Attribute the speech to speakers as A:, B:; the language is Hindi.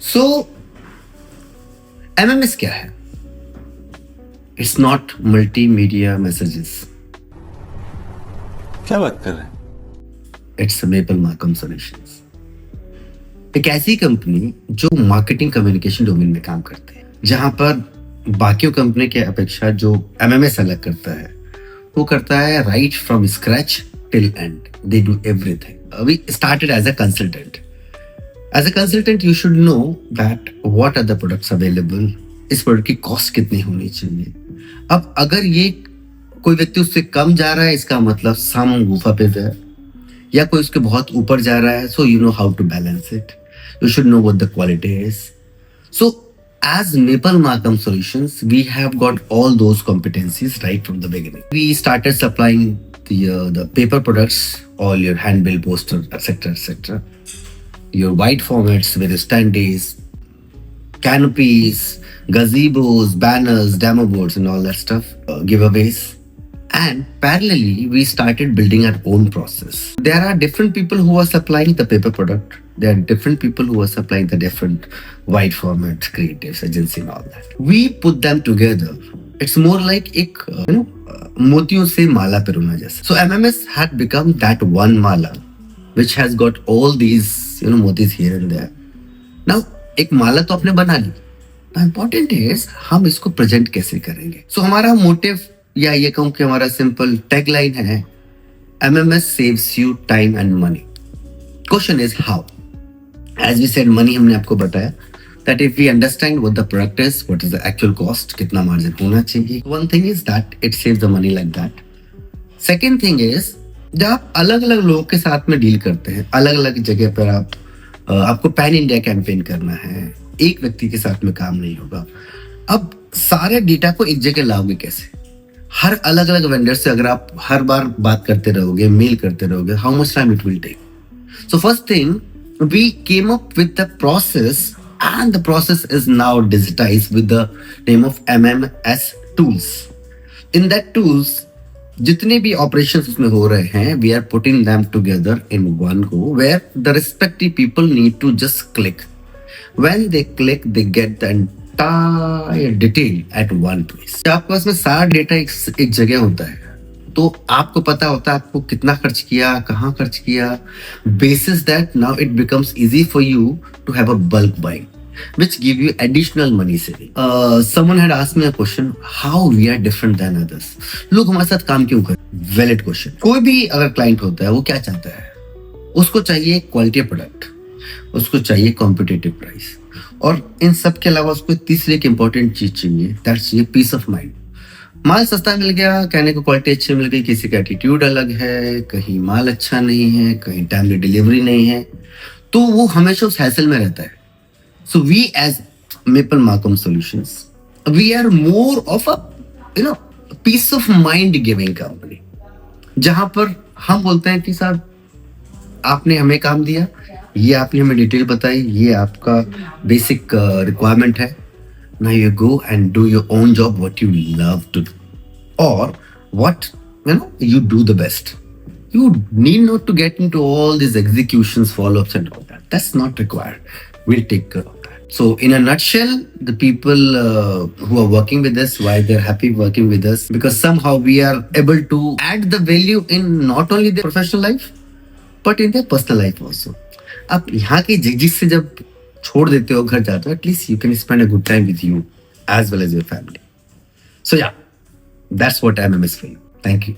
A: सो एमएमएस क्या है? इट्स नॉट मल्टीमीडिया मैसेजेस,
B: क्या बात कर रहे हैं?
A: It's Maple Markham Solutions. एक ऐसी कंपनी जो मार्केटिंग कम्युनिकेशन डोमेन में काम करते हैं, जहां पर बाकी कंपनी के अपेक्षा जो एमएमएस अलग करता है वो करता है right from scratch till end. They do everything. We started as a consultant. As a consultant you should know that what are the products available, इस प्रोडक्ट की कॉस्ट कितनी होनी चाहिए। अब अगर ये कोई व्यक्ति उससे कम जा रहा है, इसका मतलब सम गुफा पे है, या कोई उसके बहुत ऊपर जा रहा है, so you know how to balance it. You should know what the quality is. So, as Maple Markham Solutions, we have got all those competencies right from the beginning. We started supplying the paper products, all your handbill, poster, etc. Your white formats with standees, canopies, gazebos, banners, demo boards, and all that stuff, giveaways. And parallelly, we started building our own process. There are different people who are supplying the paper product. There are different people who are supplying the different wide format creatives, agency and all that. We put them together. It's more like एक मोतियों से माला पिरोना जैसा. So MMS had become that one mala, which has got all these motis here and there. Now एक माला तो आपने बना ली. Now important is हम इसको प्रेजेंट कैसे करेंगे. So हमारा मोटिव या ये कहूँ कि हमारा सिंपल टैगलाइन है, MMS saves you time and money. Question is how? As we said, money हमने आपको बताया that if we understand what the product is, what is the actual cost, कितना मार्जिन होना चाहिए. One thing is that it saves the money like that. Second thing is, जब आप अलग अलग लोगों के साथ में डील करते हैं, अलग अलग जगह पर आपको पैन इंडिया कैंपेन करना है, एक व्यक्ति के साथ में काम नहीं होगा. अब सारे डेटा को एक जगह लाओगे कैसे? हर अलग अलग वेंडर से अगर आप हर बार बात करते रहोगे, मेल करते रहोगे, how much time it will take. So first thing, we came up with the process, and the process is now digitized with the name of MMS tools. In that tools, जितने भी operations उसमें हो रहे हैं, we are putting them together in one go, where the respective people need to just click. When they click, they get the entire detail at one place. जब आपके पास में सारा डेटा एक जगह होता है, तो आपको पता होता है आपको कितना खर्च किया, कहाँ खर्च किया. Basis that now it becomes easy for you to have a bulk buying, which give you additional money saving. Someone had asked me a question, how we are different than others. लोग हमारे साथ काम क्यों करें? Valid question. कोई भी अगर क्लाइंट होता है, वो क्या चाहता है? उसको चाहिए क्वालिटी प्रोडक्ट, उसको चाहिए कॉम्पिटिटिव प्राइस, और इन सब के अलावा उसको तीसरी एक इंपॉर्टेंट चीज चाहिए, दैट्स ये पीस ऑफ माइंड. माल सस्ता मिल गया, कहने को क्वालिटी अच्छी मिल गई, किसी का एटीट्यूड अलग है, कहीं माल अच्छा नहीं है, कहीं टाइमली डिलीवरी नहीं है, तो वो हमेशा उस हैसल में रहता है. So we as Maple Markham Solutions, we are more of a peace of mind giving company, जहां पर हम बोलते हैं कि साहब आपने हमें काम दिया, ये आपने हमें डिटेल बताई, ये आपका बेसिक रिक्वायरमेंट है. Now you go and do your own job, what you love to do, or what you do the best. You need not to get into all these executions, follow-ups, and all that. That's not required. We'll take care of that. So, in a nutshell, the people who are working with us, why they're happy working with us, because somehow we are able to add the value in not only their professional life, but in their personal life also. अब यहाँ की झिकझिक से जब छोड़ देते हो, घर जाते हो, at least you can spend a good time with you as well as your family. So yeah, that's what MMS for you. Thank you.